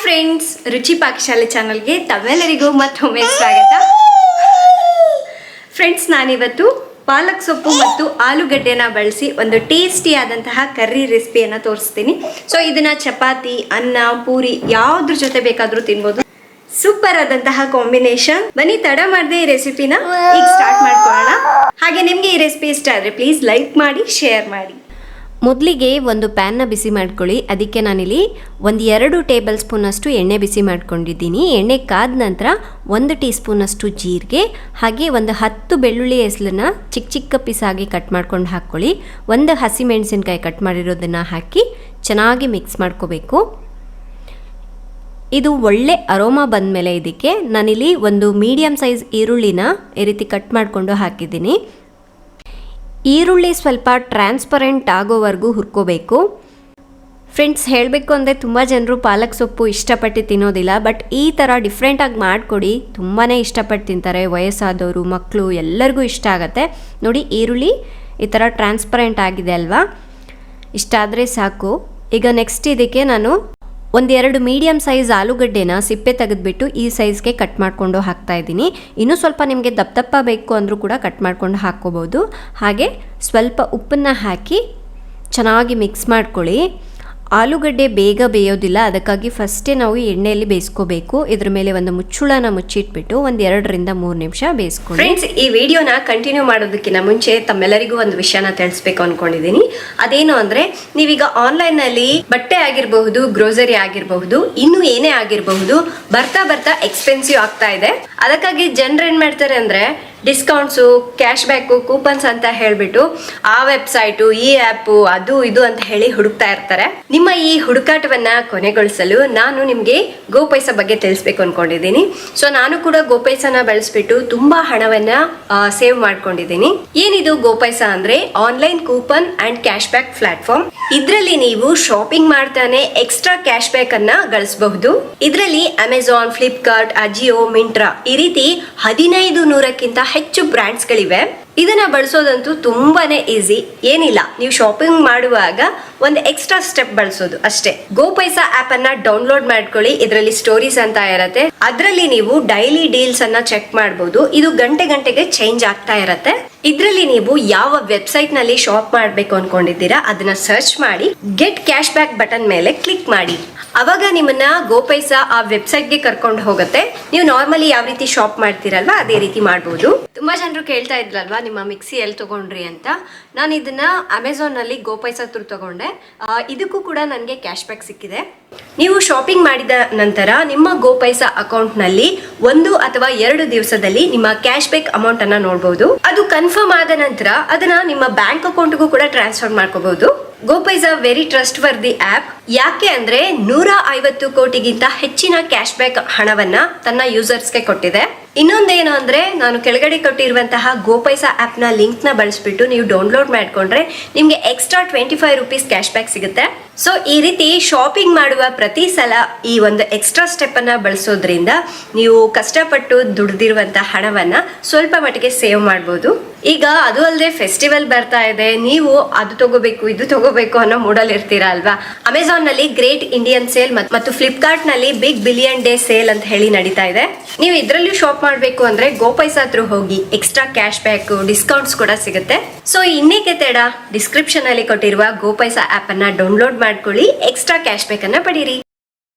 Friends, ರುಚಿ ಪಾಕಶಾಲೆ ಚಾನಲ್ಗೆ ತಮ್ಮೆಲ್ಲರಿಗೂ ಮತ್ತೊಮ್ಮೆ ಸ್ವಾಗತ. ಫ್ರೆಂಡ್ಸ್, ನಾನಿವತ್ತು ಪಾಲಕ್ ಸೊಪ್ಪು ಮತ್ತು ಆಲೂಗಡ್ಡೆನ ಬಳಸಿ ಒಂದು ಟೇಸ್ಟಿ ಆದಂತಹ ಕರ್ರಿ ರೆಸಿಪಿಯನ್ನು ತೋರಿಸ್ತೀನಿ. ಸೊ ಇದನ್ನ ಚಪಾತಿ, ಅನ್ನ, ಪೂರಿ ಯಾವುದ್ರ ಜೊತೆ ಬೇಕಾದರೂ ತಿನ್ಬೋದು. ಸೂಪರ್ ಆದಂತಹ ಕಾಂಬಿನೇಷನ್. ಬನ್ನಿ ತಡ ಮಾಡದೆ ಈ ರೆಸಿಪಿನ ಈಗ ಸ್ಟಾರ್ಟ್ ಮಾಡ್ಕೊಳ್ಳೋಣ. ಹಾಗೆ ನಿಮಗೆ ಈ ರೆಸಿಪಿ ಇಷ್ಟ ಆದರೆ ಪ್ಲೀಸ್ ಲೈಕ್ ಮಾಡಿ, ಶೇರ್ ಮಾಡಿ. ಮೊದಲಿಗೆ ಒಂದು ಪ್ಯಾನ್ನ ಬಿಸಿ ಮಾಡ್ಕೊಳ್ಳಿ. ಅದಕ್ಕೆ ನಾನಿಲ್ಲಿ 2 ಟೇಬಲ್ ಸ್ಪೂನಷ್ಟು ಎಣ್ಣೆ ಬಿಸಿ ಮಾಡ್ಕೊಂಡಿದ್ದೀನಿ. ಎಣ್ಣೆ ಕಾದ ನಂತರ 1 ಟೀ ಸ್ಪೂನಷ್ಟು ಜೀರಿಗೆ, ಹಾಗೆ ಒಂದು 10 ಬೆಳ್ಳುಳ್ಳಿ ಹೆಸಲನ್ನ ಚಿಕ್ಕ ಚಿಕ್ಕ ಪೀಸಾಗಿ ಕಟ್ ಮಾಡ್ಕೊಂಡು ಹಾಕ್ಕೊಳ್ಳಿ. 1 ಹಸಿಮೆಣಸಿನ್ಕಾಯಿ ಕಟ್ ಮಾಡಿರೋದನ್ನು ಹಾಕಿ ಚೆನ್ನಾಗಿ ಮಿಕ್ಸ್ ಮಾಡ್ಕೋಬೇಕು. ಇದು ಒಳ್ಳೆ ಅರೋಮಾ ಬಂದಮೇಲೆ ಇದಕ್ಕೆ ನಾನಿಲ್ಲಿ ಒಂದು ಮೀಡಿಯಮ್ ಸೈಜ್ ಈರುಳ್ಳಿನ ಈ ರೀತಿ ಕಟ್ ಮಾಡಿಕೊಂಡು ಹಾಕಿದ್ದೀನಿ. ಈರುಳ್ಳಿ ಸ್ವಲ್ಪ ಟ್ರಾನ್ಸ್ಪರೆಂಟ್ ಆಗೋವರೆಗೂ ಹುರ್ಕೋಬೇಕು. ಫ್ರೆಂಡ್ಸ್, ಹೇಳಬೇಕು ಅಂದರೆ ತುಂಬ ಜನರು ಪಾಲಕ್ ಸೊಪ್ಪು ಇಷ್ಟಪಟ್ಟು ತಿನ್ನೋದಿಲ್ಲ. ಬಟ್ ಈ ಥರ ಡಿಫ್ರೆಂಟಾಗಿ ಮಾಡಿಕೊಡಿ, ತುಂಬಾ ಇಷ್ಟಪಟ್ಟು ತಿಂತಾರೆ. ವಯಸ್ಸಾದವರು, ಮಕ್ಕಳು ಎಲ್ಲರಿಗೂ ಇಷ್ಟ ಆಗುತ್ತೆ. ನೋಡಿ, ಈರುಳ್ಳಿ ಈ ಥರ ಟ್ರಾನ್ಸ್ಪರೆಂಟ್ ಆಗಿದೆ ಅಲ್ವಾ, ಇಷ್ಟಾದರೆ ಸಾಕು. ಈಗ ನೆಕ್ಸ್ಟ್ ಇದಕ್ಕೆ ನಾನು 1-2 ಮೀಡಿಯಮ್ ಸೈಜ್ ಆಲೂಗಡ್ಡೆನ ಸಿಪ್ಪೆ ತೆಗೆದುಬಿಟ್ಟು ಈ ಸೈಜ್ಗೆ ಕಟ್ ಮಾಡಿಕೊಂಡು ಹಾಕ್ತಾಯಿದ್ದೀನಿ. ಇನ್ನೂ ಸ್ವಲ್ಪ ನಿಮಗೆ ದಪ್ಪ ಬೇಕು ಅಂದರೂ ಕೂಡ ಕಟ್ ಮಾಡ್ಕೊಂಡು ಹಾಕ್ಕೋಬೋದು. ಹಾಗೆ ಸ್ವಲ್ಪ ಉಪ್ಪನ್ನು ಹಾಕಿ ಚೆನ್ನಾಗಿ ಮಿಕ್ಸ್ ಮಾಡ್ಕೊಳ್ಳಿ. ಆಲೂಗಡ್ಡೆ ಬೇಗ ಬೇಯೋದಿಲ್ಲ, ಅದಕ್ಕಾಗಿ ಫಸ್ಟೇ ನಾವು ಎಣ್ಣೆಯಲ್ಲಿ ಬೇಯಿಸ್ಕೋಬೇಕು. ಇದ್ರ ಮೇಲೆ ಒಂದು ಮುಚ್ಚುಳನ ಮುಚ್ಚಿಟ್ಬಿಟ್ಟು 2-3 ನಿಮಿಷ ಬೇಯಿಸ್ಕೊಳ್ಳಿ. ಫ್ರೆಂಡ್ಸ್, ಈ ವಿಡಿಯೋನ ಕಂಟಿನ್ಯೂ ಮಾಡೋದಕ್ಕಿಂತ ಮುಂಚೆ ತಮ್ಮೆಲ್ಲರಿಗೂ ಒಂದು ವಿಷಯನ ತಿಳಿಸ್ಬೇಕು ಅನ್ಕೊಂಡಿದ್ದೀನಿ. ಅದೇನು ಅಂದ್ರೆ, ನೀವೀಗ ಆನ್ಲೈನ್ನಲ್ಲಿ ಬಟ್ಟೆ ಆಗಿರಬಹುದು, ಗ್ರೋಸರಿ ಆಗಿರಬಹುದು, ಇನ್ನು ಏನೇ ಆಗಿರಬಹುದು, ಬರ್ತಾ ಬರ್ತಾ ಎಕ್ಸ್ಪೆನ್ಸಿವ್ ಆಗ್ತಾ ಇದೆ. ಅದಕ್ಕಾಗಿ ಜನರು ಏನ್ ಮಾಡ್ತಾರೆ ಅಂದ್ರೆ, ಡಿಸ್ಕೌಂಟ್ಸು, ಕ್ಯಾಶ್ ಬ್ಯಾಕು, ಕೂಪನ್ಸ್ ಅಂತ ಹೇಳ್ಬಿಟ್ಟು ಆ ವೆಬ್ಸೈಟು, ಈ ಆ್ಯಪು, ಅದು ಇದು ಅಂತ ಹೇಳಿ ಹುಡುಕ್ತಾ ಇರ್ತಾರೆ. ನಿಮ್ಮ ಈ ಹುಡುಕಾಟವನ್ನ ಕೊನೆಗೊಳಿಸಲು ನಾನು ನಿಮಗೆ ಗೋಪೈಸಾ ಬಗ್ಗೆ ತಿಳಿಸ್ಬೇಕು ಅನ್ಕೊಂಡಿದ್ದೀನಿ. ಸೊ ನಾನು ಕೂಡ ಗೋಪೈಸಾನ ಬಳಸ್ಬಿಟ್ಟು ತುಂಬಾ ಹಣವನ್ನ ಸೇವ್ ಮಾಡ್ಕೊಂಡಿದ್ದೀನಿ. ಏನಿದು ಗೋಪೈಸಾ ಅಂದ್ರೆ online coupon and cash back platform. ಇದರಲ್ಲಿ ನೀವು ಶಾಪಿಂಗ್ ಮಾಡ್ತಾನೆ ಎಕ್ಸ್ಟ್ರಾ ಕ್ಯಾಶ್ ಬ್ಯಾಕ್ ಅನ್ನ ಗಳಿಸಬಹುದು. ಇದರಲ್ಲಿ ಅಮೆಜಾನ್, ಫ್ಲಿಪ್ಕಾರ್ಟ್, ಅಜಿಯೋ, ಮಿಂಟ್ರಾ ಈ ರೀತಿ 1500ಕ್ಕಿಂತ ಹೆಚ್ಚು ಬ್ರ್ಯಾಂಡ್ಸ್ ಗಳಿವೆ. ಇದನ್ನ ಬಳಸೋದಂತೂ ತುಂಬಾನೇ ಈಸಿ. ಏನಿಲ್ಲ, ನೀವು ಶಾಪಿಂಗ್ ಮಾಡುವಾಗ ಒಂದು ಎಕ್ಸ್ಟ್ರಾ ಸ್ಟೆಪ್ ಬಳಸೋದು ಅಷ್ಟೇ. ಗೋಪೈಸಾ ಆಪ್ ಅನ್ನ ಡೌನ್ಲೋಡ್ ಮಾಡ್ಕೊಳ್ಳಿ. ಇದರಲ್ಲಿ ಸ್ಟೋರೀಸ್ ಅಂತ ಇರತ್ತೆ. ಅದರಲ್ಲಿ ನೀವು ಡೈಲಿ ಡೀಲ್ಸ್ ಅನ್ನ ಚೆಕ್ ಮಾಡಬಹುದು. ಇದು ಗಂಟೆಗೆ ಚೇಂಜ್ ಆಗ್ತಾ ಇರತ್ತೆ. ಇದರಲ್ಲಿ ನೀವು ಯಾವ ವೆಬ್ಸೈಟ್ ನಲ್ಲಿ ಶಾಪ್ ಮಾಡಬೇಕು ಅನ್ಕೊಂಡಿದ್ದೀರಾ ಅದನ್ನ ಸರ್ಚ್ ಮಾಡಿ ಗೆಟ್ ಕ್ಯಾಶ್ ಬ್ಯಾಕ್ ಬಟನ್ ಮೇಲೆ ಕ್ಲಿಕ್ ಮಾಡಿ. ಅವಾಗ ನಿಮ್ಮನ್ನ ಗೋಪೈಸಾ ಆ ವೆಬ್ಸೈಟ್ಗೆ ಕರ್ಕೊಂಡು ಹೋಗುತ್ತೆ. ನೀವು ನಾರ್ಮಲಿ ಯಾವ ರೀತಿ ಶಾಪ್ ಮಾಡ್ತೀರಲ್ವಾ ಅದೇ ರೀತಿ ಮಾಡಬಹುದು. ತುಂಬಾ ಜನರು ಕೇಳ್ತಾ ಇದ್ರಲ್ವಾ, ನಿಮ್ಮ ಮಿಕ್ಸಿ ಎಲ್ಲಿ ತಗೊಂಡ್ರಿ ಅಂತ. ನಾನು ಇದನ್ನ ಅಮೆಝಾನ್ ನಲ್ಲಿ ಗೋಪೈಸಾ ಥ್ರೂ ತಗೊಂಡೆ. ಇದಕ್ಕೂ ಕೂಡ ನನಗೆ ಕ್ಯಾಶ್ ಬ್ಯಾಕ್ ಸಿಕ್ಕಿದೆ. ನೀವು ಶಾಪಿಂಗ್ ಮಾಡಿದ ನಂತರ ನಿಮ್ಮ ಗೋಪೈಸಾ ಅಕೌಂಟ್ ನಲ್ಲಿ 1 ಅಥವಾ 2 ದಿವಸದಲ್ಲಿ ನಿಮ್ಮ ಕ್ಯಾಶ್ ಬ್ಯಾಕ್ ಅಮೌಂಟ್ ಅನ್ನ ನೋಡಬಹುದು. ಅದು ಕನ್ಫರ್ಮ್ ಆದ ನಂತರ ಅದನ್ನ ನಿಮ್ಮ ಬ್ಯಾಂಕ್ ಅಕೌಂಟ್ಗೂ ಕೂಡ ಟ್ರಾನ್ಸ್ಫರ್ ಮಾಡ್ಕೋಬಹುದು. ಗೋಪೈಸಾ ವೆರಿ ಟ್ರಸ್ಟ್ ವರ್ದಿ ಆಪ್. ಯಾಕೆ ಅಂದ್ರೆ 150 ಕೋಟಿಗಿಂತ ಹೆಚ್ಚಿನ ಕ್ಯಾಶ್ ಬ್ಯಾಕ್ ಹಣವನ್ನ ತನ್ನ ಯೂಸರ್ಸ್ಗೆ ಕೊಟ್ಟಿದೆ. ಇನ್ನೊಂದೇನು ಅಂದ್ರೆ, ನಾನು ಕೆಳಗಡೆ ಕೊಟ್ಟಿರುವಂತಹ ಗೋಪೈಸಾ ಆಪ್ ನ ಲಿಂಕ್ ನ ಬಳಸ್ಬಿಟ್ಟು ನೀವು ಡೌನ್ಲೋಡ್ ಮಾಡ್ಕೊಂಡ್ರೆ ನಿಮ್ಗೆ ಎಕ್ಸ್ಟ್ರಾ 25 ರೂಪೀಸ್ ಕ್ಯಾಶ್ ಬ್ಯಾಕ್ ಸಿಗುತ್ತೆ. ಸೊ ಈ ರೀತಿ ಶಾಪಿಂಗ್ ಮಾಡುವ ಪ್ರತಿ ಸಲ ಈ ಒಂದು ಎಕ್ಸ್ಟ್ರಾ ಸ್ಟೆಪ್ ಅನ್ನ ಬಳಸೋದ್ರಿಂದ ನೀವು ಕಷ್ಟಪಟ್ಟು ದುಡ್ದಿರುವಂತಹ ಹಣವನ್ನ ಸ್ವಲ್ಪ ಮಟ್ಟಿಗೆ ಸೇವ್ ಮಾಡಬಹುದು. ಈಗ ಅದು ಅಲ್ಲದೆ ಫೆಸ್ಟಿವಲ್ ಬರ್ತಾ ಇದೆ, ನೀವು ಅದು ತಗೋಬೇಕು ಇದು ತಗೋಬೇಕು ಅನ್ನೋ ಮೂಡಲ್ ಇರ್ತೀರಾ ಅಲ್ವಾ. ಅಮೆಝಾನ್ ನಲ್ಲಿ ಗ್ರೇಟ್ ಇಂಡಿಯನ್ ಸೇಲ್ ಮತ್ತು ಫ್ಲಿಪ್ಕಾರ್ಟ್ ನಲ್ಲಿ ಬಿಗ್ ಬಿಲಿಯನ್ ಡೇ ಸೇಲ್ ಅಂತ ಹೇಳಿ ನಡೀತಾ ಇದೆ. ನೀವು ಇದರಲ್ಲೂ ಶಾಪ್ ಮಾಡಬೇಕು ಅಂದ್ರೆ ಗೋಪೈಸಾ ಹತ್ರ ಹೋಗಿ ಎಕ್ಸ್ಟ್ರಾ ಕ್ಯಾಶ್ ಬ್ಯಾಕ್, ಡಿಸ್ಕೌಂಟ್ಸ್ ಕೂಡ ಸಿಗುತ್ತೆ. ಸೊ ಇನ್ನೇಕೆ ತಡ, ಡಿಸ್ಕ್ರಿಪ್ಷನ್ ಅಲ್ಲಿ ಕೊಟ್ಟಿರುವ ಗೋಪೈಸಾ ಆಪ್ ಅನ್ನ ಡೌನ್ಲೋಡ್ ಮಾಡ್ಕೊಳ್ಳಿ, ಎಕ್ಸ್ಟ್ರಾ ಕ್ಯಾಶ್ ಬ್ಯಾಕ್ ಅನ್ನ ಪಡೀರಿ.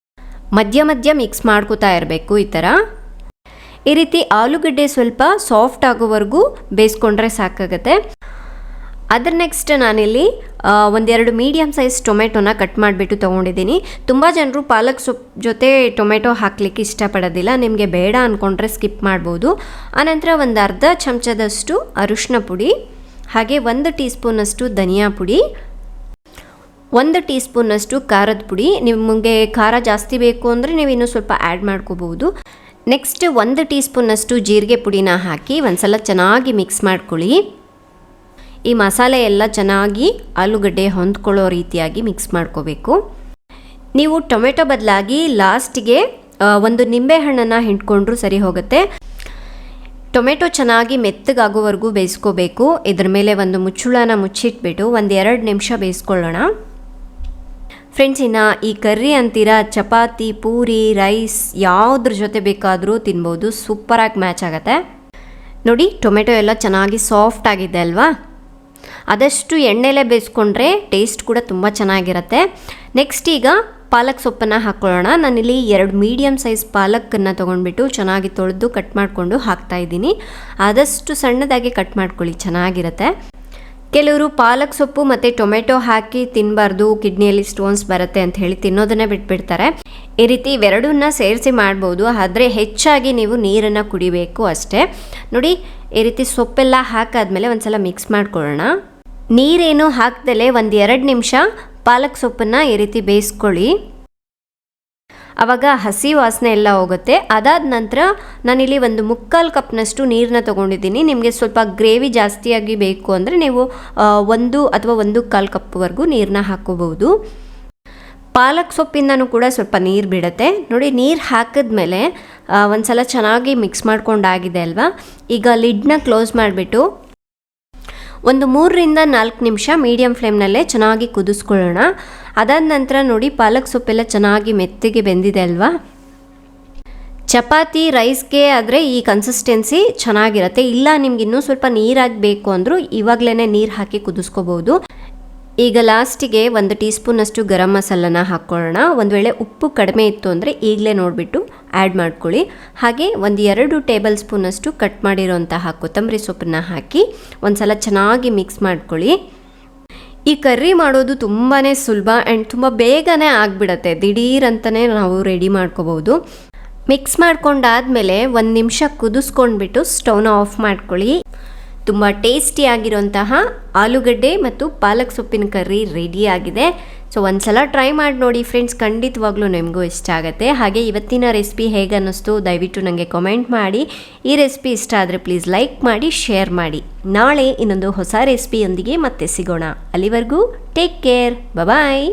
ಮಧ್ಯ ಮಿಕ್ಸ್ ಮಾಡ್ಕೋತಾ ಇರಬೇಕು. ಈ ರೀತಿ ಆಲೂಗಡ್ಡೆ ಸ್ವಲ್ಪ ಸಾಫ್ಟ್ ಆಗೋವರೆಗೂ ಬೇಯಿಸ್ಕೊಂಡ್ರೆ ಸಾಕಾಗುತ್ತೆ. ಅದರ ನೆಕ್ಸ್ಟ್ ನಾನಿಲ್ಲಿ 1-2 ಮೀಡಿಯಮ್ ಸೈಜ್ ಟೊಮೆಟೊನ ಕಟ್ ಮಾಡಿಬಿಟ್ಟು ತೊಗೊಂಡಿದ್ದೀನಿ. ತುಂಬ ಜನರು ಪಾಲಕ್ ಸೊಪ್ಪು ಜೊತೆ ಟೊಮೆಟೊ ಹಾಕಲಿಕ್ಕೆ ಇಷ್ಟಪಡೋದಿಲ್ಲ. ನಿಮಗೆ ಬೇಡ ಅಂದ್ಕೊಂಡ್ರೆ ಸ್ಕಿಪ್ ಮಾಡ್ಬೋದು. ಆನಂತರ ಒಂದು ಅರ್ಧ ಚಮಚದಷ್ಟು ಅರಿಶಿನ ಪುಡಿ, ಹಾಗೆ 1 ಟೀ ಸ್ಪೂನಷ್ಟು ಧನಿಯಾ ಪುಡಿ, 1 ಟೀ ಸ್ಪೂನಷ್ಟು ಖಾರದ ಪುಡಿ. ನಿಮಗೆ ಖಾರ ಜಾಸ್ತಿ ಬೇಕು ಅಂದರೆ ನೀವು ಇನ್ನೂ ಸ್ವಲ್ಪ ಆ್ಯಡ್ ಮಾಡ್ಕೋಬಹುದು. ನೆಕ್ಸ್ಟ್ 1 ಟೀ ಸ್ಪೂನಷ್ಟು ಜೀರಿಗೆ ಪುಡಿನ ಹಾಕಿ ಒಂದ್ಸಲ ಚೆನ್ನಾಗಿ ಮಿಕ್ಸ್ ಮಾಡ್ಕೊಳ್ಳಿ. ಈ ಮಸಾಲೆ ಎಲ್ಲ ಚೆನ್ನಾಗಿ ಆಲೂಗಡ್ಡೆ ಹೊಂದ್ಕೊಳ್ಳೋ ರೀತಿಯಾಗಿ ಮಿಕ್ಸ್ ಮಾಡ್ಕೋಬೇಕು. ನೀವು ಟೊಮೆಟೊ ಬದಲಾಗಿ ಲಾಸ್ಟಿಗೆ 1 ನಿಂಬೆ ಹಣ್ಣನ್ನು ಹಿಂಡ್ಕೊಂಡ್ರೂ ಸರಿ ಹೋಗುತ್ತೆ. ಟೊಮೆಟೊ ಚೆನ್ನಾಗಿ ಮೆತ್ತಗಾಗೋವರೆಗೂ ಬೇಯಿಸ್ಕೋಬೇಕು. ಇದ್ರ ಮೇಲೆ ಒಂದು ಮುಚ್ಚುಳನ ಮುಚ್ಚಿಟ್ಬಿಟ್ಟು 1-2 ನಿಮಿಷ ಬೇಯಿಸ್ಕೊಳ್ಳೋಣ. ಫ್ರೆಂಡ್ಸ್, ಇನ್ನು ಈ ಕರ್ರಿ ಅಂತೀರಾ ಚಪಾತಿ, ಪೂರಿ, ರೈಸ್ ಯಾವುದ್ರ ಜೊತೆ ಬೇಕಾದರೂ ತಿನ್ಬೋದು. ಸೂಪರಾಗಿ ಮ್ಯಾಚ್ ಆಗುತ್ತೆ. ನೋಡಿ, ಟೊಮೆಟೊ ಎಲ್ಲ ಚೆನ್ನಾಗಿ ಸಾಫ್ಟ್ ಆಗಿದೆ ಅಲ್ವಾ? ಆದಷ್ಟು ಎಣ್ಣೆಲೆ ಬೇಯಿಸ್ಕೊಂಡ್ರೆ ಟೇಸ್ಟ್ ಕೂಡ ತುಂಬ ಚೆನ್ನಾಗಿರುತ್ತೆ. ನೆಕ್ಸ್ಟ್ ಈಗ ಪಾಲಕ್ ಸೊಪ್ಪನ್ನು ಹಾಕ್ಕೊಳ್ಳೋಣ. ನಾನಿಲ್ಲಿ 2 ಮೀಡಿಯಮ್ ಸೈಜ್ ಪಾಲಕ್ಕನ್ನು ತೊಗೊಂಡ್ಬಿಟ್ಟು ಚೆನ್ನಾಗಿ ತೊಳೆದು ಕಟ್ ಮಾಡಿಕೊಂಡು ಹಾಕ್ತಾಯಿದ್ದೀನಿ. ಆದಷ್ಟು ಸಣ್ಣದಾಗಿ ಕಟ್ ಮಾಡ್ಕೊಳ್ಳಿ, ಚೆನ್ನಾಗಿರುತ್ತೆ. ಕೆಲವರು ಪಾಲಕ್ ಸೊಪ್ಪು ಮತ್ತು ಟೊಮೆಟೊ ಹಾಕಿ ತಿನ್ನಬಾರ್ದು, ಕಿಡ್ನಿಯಲ್ಲಿ ಸ್ಟೋನ್ಸ್ ಬರುತ್ತೆ ಅಂತ ಹೇಳಿ ತಿನ್ನೋದನ್ನೇ ಬಿಟ್ಬಿಡ್ತಾರೆ. ಈ ರೀತಿ ಇವೆರಡನ್ನ ಸೇರಿಸಿ ಮಾಡ್ಬೋದು, ಆದರೆ ಹೆಚ್ಚಾಗಿ ನೀವು ನೀರನ್ನು ಕುಡಿಬೇಕು ಅಷ್ಟೇ. ನೋಡಿ, ಈ ರೀತಿ ಸೊಪ್ಪೆಲ್ಲ ಹಾಕಾದ್ಮೇಲೆ ಒಂದು ಸಲ ಮಿಕ್ಸ್ ಮಾಡ್ಕೊಳ್ಳೋಣ. ನೀರೇನು ಹಾಕ್ದಲೇ 1-2 ನಿಮಿಷ ಪಾಲಕ್ ಸೊಪ್ಪನ್ನು ಈ ರೀತಿ ಬೇಯಿಸ್ಕೊಳ್ಳಿ. ಆವಾಗ ಹಸಿ ವಾಸನೆ ಎಲ್ಲ ಹೋಗುತ್ತೆ. ಅದಾದ ನಂತರ ನಾನಿಲ್ಲಿ 1/4 ಕಪ್ನಷ್ಟು ನೀರನ್ನ ತೊಗೊಂಡಿದ್ದೀನಿ. ನಿಮಗೆ ಸ್ವಲ್ಪ ಗ್ರೇವಿ ಜಾಸ್ತಿಯಾಗಿ ಬೇಕು ಅಂದರೆ ನೀವು 1 ಅಥವಾ 1/4 ಕಪ್ವರೆಗೂ ನೀರನ್ನ ಹಾಕೋಬಹುದು. ಪಾಲಕ್ ಸೊಪ್ಪಿಂದನೂ ಕೂಡ ಸ್ವಲ್ಪ ನೀರು ಬಿಡುತ್ತೆ. ನೋಡಿ, ನೀರು ಹಾಕಿದ್ಮೇಲೆ ಒಂದು ಸಲ ಚೆನ್ನಾಗಿ ಮಿಕ್ಸ್ ಮಾಡ್ಕೊಂಡಾಗಿದೆ ಅಲ್ವಾ? ಈಗ ಲಿಡ್ನ ಕ್ಲೋಸ್ ಮಾಡಿಬಿಟ್ಟು 3-4 ನಿಮಿಷ ಮೀಡಿಯಮ್ ಫ್ಲೇಮ್ನಲ್ಲೇ ಚೆನ್ನಾಗಿ ಕುದಿಸ್ಕೊಳ್ಳೋಣ. ಅದಾದ ನಂತರ ನೋಡಿ, ಪಾಲಕ್ ಸೊಪ್ಪೆಲ್ಲ ಚೆನ್ನಾಗಿ ಮೆತ್ತಗೆ ಬೆಂದಿದೆ ಅಲ್ವಾ? ಚಪಾತಿ, ರೈಸ್ಗೆ ಆದರೆ ಈ ಕನ್ಸಿಸ್ಟೆನ್ಸಿ ಚೆನ್ನಾಗಿರುತ್ತೆ. ಇಲ್ಲ ನಿಮ್ಗೆ ಇನ್ನೂ ಸ್ವಲ್ಪ ನೀರಾಗಿ ಬೇಕು ಅಂದರೂ ಇವಾಗಲೇ ನೀರು ಹಾಕಿ ಕುದಿಸ್ಕೋಬೋದು. ಈಗ ಲಾಸ್ಟಿಗೆ 1 ಟೀ ಸ್ಪೂನಷ್ಟು ಗರಂ ಮಸಾಲನ ಹಾಕ್ಕೊಳ್ಳೋಣ. ಒಂದು ವೇಳೆ ಉಪ್ಪು ಕಡಿಮೆ ಇತ್ತು ಅಂದರೆ ಈಗಲೇ ನೋಡಿಬಿಟ್ಟು ಆ್ಯಡ್ ಮಾಡ್ಕೊಳ್ಳಿ. ಹಾಗೆ 1-2 ಟೇಬಲ್ ಸ್ಪೂನಷ್ಟು ಕಟ್ ಮಾಡಿರೋಂತಹ ಕೊತ್ತಂಬರಿ ಸೊಪ್ಪನ್ನ ಹಾಕಿ ಒಂದು ಸಲ ಚೆನ್ನಾಗಿ ಮಿಕ್ಸ್ ಮಾಡ್ಕೊಳ್ಳಿ. ಈ ಕರ್ರಿ ಮಾಡೋದು ತುಂಬಾ ಸುಲಭ ಆ್ಯಂಡ್ ತುಂಬ ಬೇಗನೆ ಆಗಿಬಿಡತ್ತೆ. ದಿಢೀರಂತಲೇ ನಾವು ರೆಡಿ ಮಾಡ್ಕೋಬೋದು. ಮಿಕ್ಸ್ ಮಾಡ್ಕೊಂಡಾದಮೇಲೆ 1 ನಿಮಿಷ ಕುದಿಸ್ಕೊಂಡ್ಬಿಟ್ಟು ಸ್ಟವ್ನ ಆಫ್ ಮಾಡ್ಕೊಳ್ಳಿ. ತುಂಬ ಟೇಸ್ಟಿಯಾಗಿರೋಂತಹ ಆಲೂಗಡ್ಡೆ ಮತ್ತು ಪಾಲಕ್ ಸೊಪ್ಪಿನ ಕರ್ರಿ ರೆಡಿ ಆಗಿದೆ. ಸೊ ಒಂದು ಸಲ ಟ್ರೈ ಮಾಡಿ ನೋಡಿ ಫ್ರೆಂಡ್ಸ್, ಖಂಡಿತವಾಗ್ಲೂ ನಿಮಗೂ ಇಷ್ಟ ಆಗುತ್ತೆ. ಹಾಗೆ ಇವತ್ತಿನ ರೆಸಿಪಿ ಹೇಗೆ ಅನ್ನಿಸ್ತು ದಯವಿಟ್ಟು ನನಗೆ ಕಮೆಂಟ್ ಮಾಡಿ. ಈ ರೆಸಿಪಿ ಇಷ್ಟ ಆದರೆ ಪ್ಲೀಸ್ ಲೈಕ್ ಮಾಡಿ, ಶೇರ್ ಮಾಡಿ. ನಾಳೆ ಇನ್ನೊಂದು ಹೊಸ ರೆಸಿಪಿಯೊಂದಿಗೆ ಮತ್ತೆ ಸಿಗೋಣ. ಅಲ್ಲಿವರೆಗೂ ಟೇಕ್ ಕೇರ್, ಬಾಯ್.